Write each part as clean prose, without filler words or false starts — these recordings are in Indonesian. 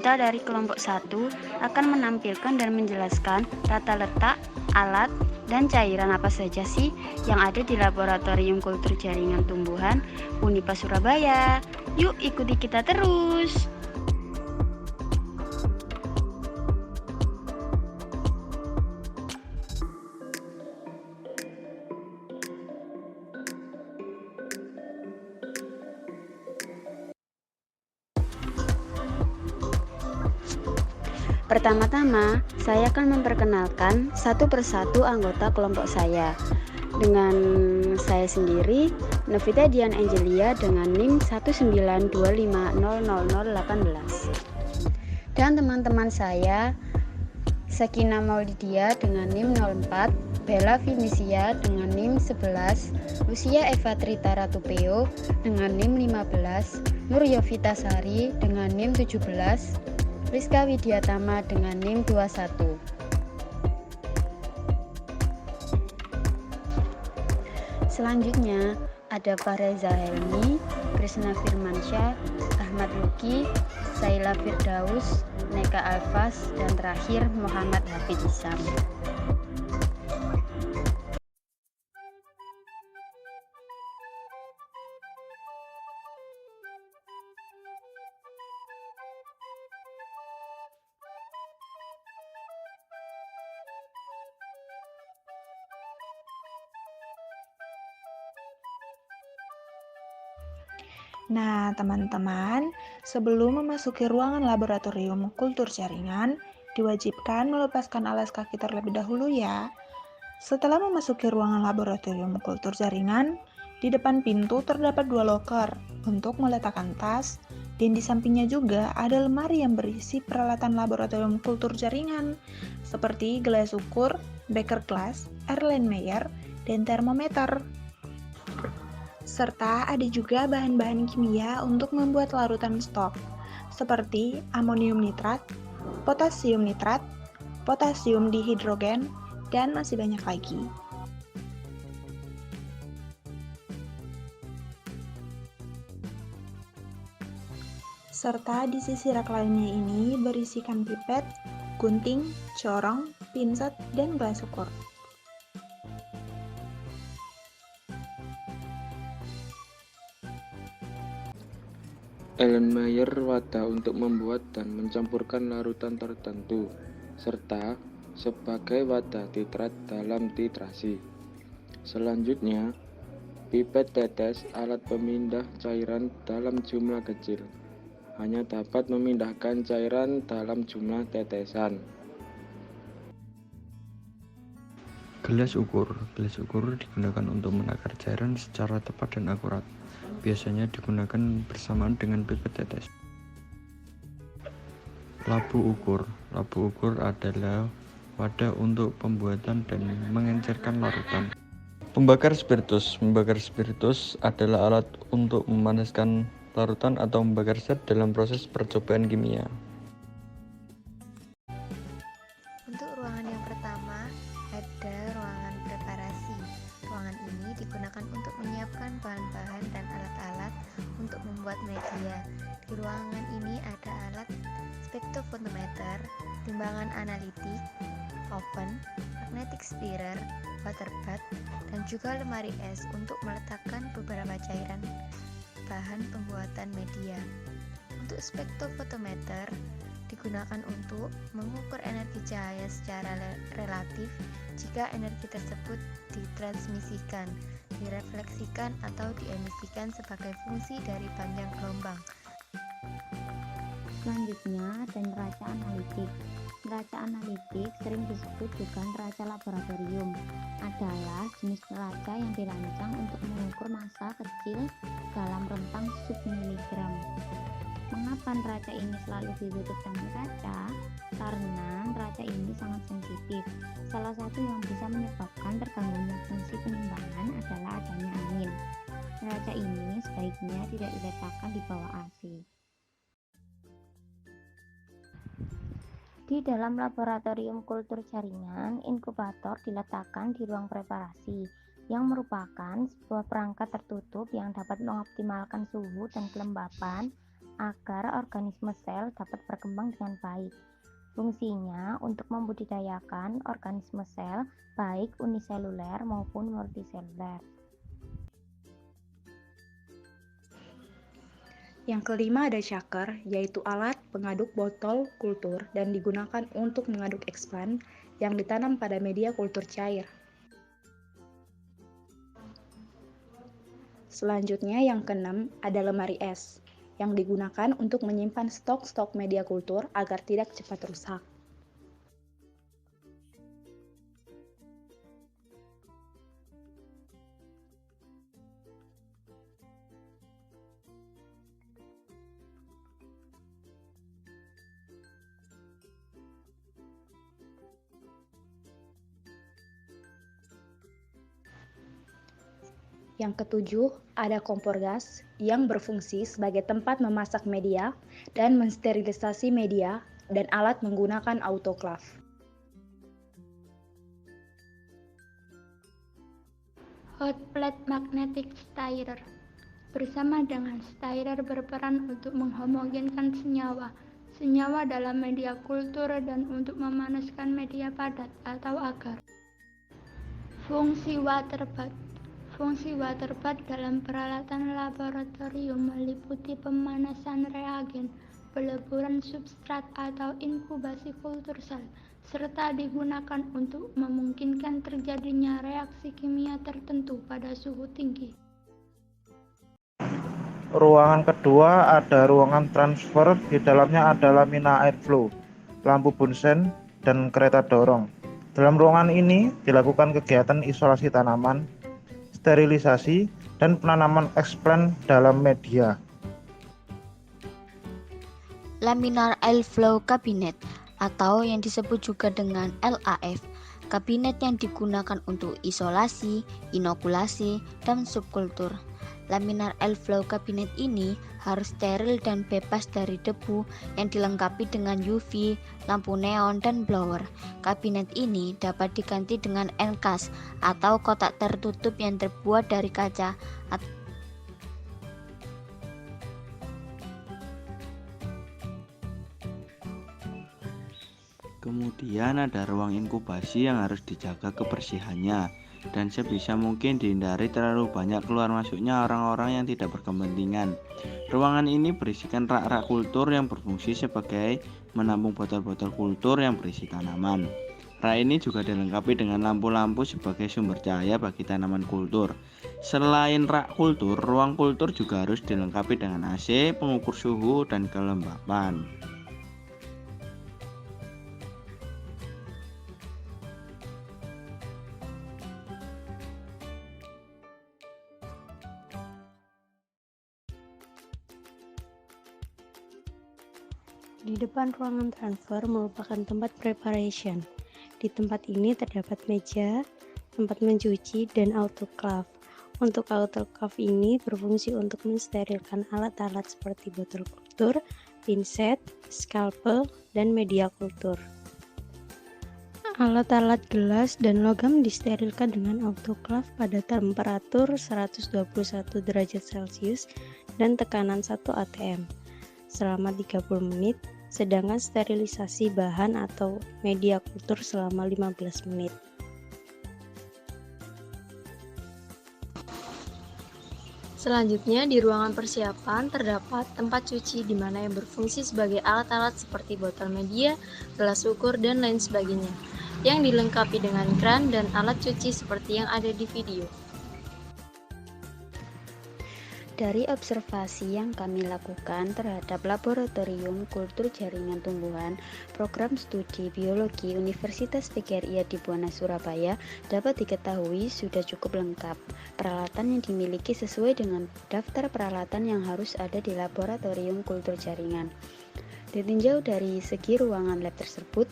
Kita dari kelompok 1 akan menampilkan dan menjelaskan tata letak, alat, dan cairan apa saja sih yang ada di Laboratorium Kultur Jaringan Tumbuhan Unipa Surabaya. Yuk ikuti kita terus! Pertama-tama, saya akan memperkenalkan satu persatu anggota kelompok saya. Dengan saya sendiri, Novita Dian Angelia dengan NIM 192500018. Dan teman-teman saya, Sakina Maulidia dengan NIM 04, Bella Vinisia dengan NIM 11, Lucia Eva Trita Ratupeo dengan NIM 15, Nur Yovita Sari dengan NIM 17, Rizka Widiatama dengan NIM 21. Selanjutnya ada Fareza Helmi, Krisna Firmansyah, Ahmad Luki, Saila Firdaus, Neka Alfas, dan terakhir Muhammad Hafid Isam. Nah, teman-teman, sebelum memasuki ruangan laboratorium kultur jaringan, diwajibkan melepaskan alas kaki terlebih dahulu ya. Setelah memasuki ruangan laboratorium kultur jaringan, di depan pintu terdapat 2 loker untuk meletakkan tas, dan di sampingnya juga ada lemari yang berisi peralatan laboratorium kultur jaringan, seperti gelas ukur, beker glass, Erlenmeyer, dan termometer. Serta ada juga bahan-bahan kimia untuk membuat larutan stok, seperti amonium nitrat, potasium dihidrogen, dan masih banyak lagi. Serta di sisi rak lainnya ini berisikan pipet, gunting, corong, pinset, dan gelas ukur. Erlenmeyer wadah untuk membuat dan mencampurkan larutan tertentu, serta sebagai wadah titrat dalam titrasi. Selanjutnya, pipet tetes alat pemindah cairan dalam jumlah kecil. Hanya dapat memindahkan cairan dalam jumlah tetesan. Gelas ukur digunakan untuk menakar cairan secara tepat dan akurat. Biasanya digunakan bersamaan dengan pipet tetes. Labu ukur adalah wadah untuk pembuatan dan mengencerkan larutan. Pembakar spiritus adalah alat untuk memanaskan larutan atau membakar zat dalam proses percobaan kimia. Untuk ruangan yang pertama, ada ruangan preparasi. Ruangan ini digunakan untuk menyiapkan bahan-bahan dan alat-alat untuk membuat media. Di ruangan ini ada alat spektrofotometer, timbangan analitik, oven, magnetic stirrer, water bath, dan juga lemari es untuk meletakkan beberapa cairan bahan pembuatan media. Untuk spektrofotometer digunakan untuk mengukur energi cahaya secara relatif jika energi tersebut ditransmisikan, direfleksikan, atau diemisikan sebagai fungsi dari panjang gelombang. Selanjutnya ada neraca analitik. Neraca analitik sering disebut juga neraca laboratorium, adalah jenis neraca yang dirancang untuk mengukur massa kecil dalam rentang submiligram. Mengapa neraca ini selalu ditutup dengan kaca? Karena neraca ini sangat sensitif. Salah satu yang bisa menyebabkan terganggunya fungsi penimbangan adalah adanya angin. Neraca ini sebaiknya tidak diletakkan di bawah AC. Di dalam laboratorium kultur jaringan, inkubator diletakkan di ruang preparasi, yang merupakan sebuah perangkat tertutup yang dapat mengoptimalkan suhu dan kelembapan agar organisme sel dapat berkembang dengan baik. Fungsinya untuk membudidayakan organisme sel baik uniseluler maupun multiseluler. Yang kelima ada shaker, yaitu alat pengaduk botol kultur dan digunakan untuk mengaduk eksplan yang ditanam pada media kultur cair. Selanjutnya yang keenam ada lemari es, yang digunakan untuk menyimpan stok-stok media kultur agar tidak cepat rusak. Yang ketujuh, ada kompor gas yang berfungsi sebagai tempat memasak media dan mensterilisasi media dan alat menggunakan autoclave. Hot plate magnetic stirrer. Bersama dengan stirrer berperan untuk menghomogenkan senyawa dalam media kultur dan untuk memanaskan media padat atau agar. Fungsi water bath. Fungsi water bath dalam peralatan laboratorium meliputi pemanasan reagen, peleburan substrat atau inkubasi kultur sel, serta digunakan untuk memungkinkan terjadinya reaksi kimia tertentu pada suhu tinggi. Ruangan kedua ada ruangan transfer, di dalamnya ada lamina airflow, lampu Bunsen, dan kereta dorong. Dalam ruangan ini dilakukan kegiatan isolasi tanaman, sterilisasi, dan penanaman eksplan dalam media. Laminar Airflow Cabinet atau yang disebut juga dengan LAF, kabinet yang digunakan untuk isolasi, inokulasi, dan subkultur. Laminar Airflow Cabinet ini harus steril dan bebas dari debu yang dilengkapi dengan UV, lampu neon, dan blower. Kabinet ini dapat diganti dengan encas atau kotak tertutup yang terbuat dari kaca. Kemudian ada ruang inkubasi yang harus dijaga kebersihannya dan sebisa mungkin dihindari terlalu banyak keluar masuknya orang-orang yang tidak berkepentingan. Ruangan ini berisikan rak-rak kultur yang berfungsi sebagai menampung botol-botol kultur yang berisi tanaman. Rak ini juga dilengkapi dengan lampu-lampu sebagai sumber cahaya bagi tanaman kultur. Selain rak kultur, ruang kultur juga harus dilengkapi dengan AC, pengukur suhu, dan kelembapan. Di depan ruangan transfer merupakan tempat preparation. Di tempat ini terdapat meja, tempat mencuci, dan autoclave. Untuk autoclave ini berfungsi untuk mensterilkan alat-alat seperti botol kultur, pinset, scalpel, dan media kultur. Alat-alat gelas dan logam disterilkan dengan autoclave pada temperatur 121 derajat Celcius dan tekanan 1 atm selama 30 menit, sedangkan sterilisasi bahan atau media kultur selama 15 menit. Selanjutnya, di ruangan persiapan terdapat tempat cuci di mana yang berfungsi sebagai alat-alat seperti botol media, gelas ukur, dan lain sebagainya, yang dilengkapi dengan kran dan alat cuci seperti yang ada di video. Dari observasi yang kami lakukan terhadap Laboratorium Kultur Jaringan Tumbuhan Program Studi Biologi Universitas PGRI Adibuana Surabaya, dapat diketahui sudah cukup lengkap peralatan yang dimiliki sesuai dengan daftar peralatan yang harus ada di Laboratorium Kultur Jaringan. Ditinjau dari segi ruangan lab tersebut,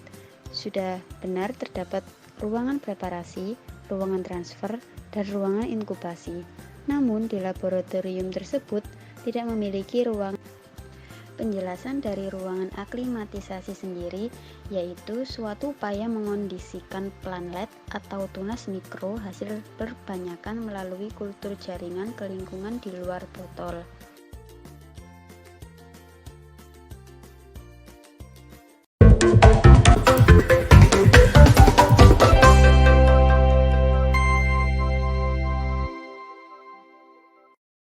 sudah benar terdapat ruangan preparasi, ruangan transfer, dan ruangan inkubasi. Namun di laboratorium tersebut tidak memiliki ruang. Penjelasan dari ruangan aklimatisasi sendiri yaitu suatu upaya mengondisikan planlet atau tunas mikro hasil perbanyakan melalui kultur jaringan ke lingkungan di luar botol.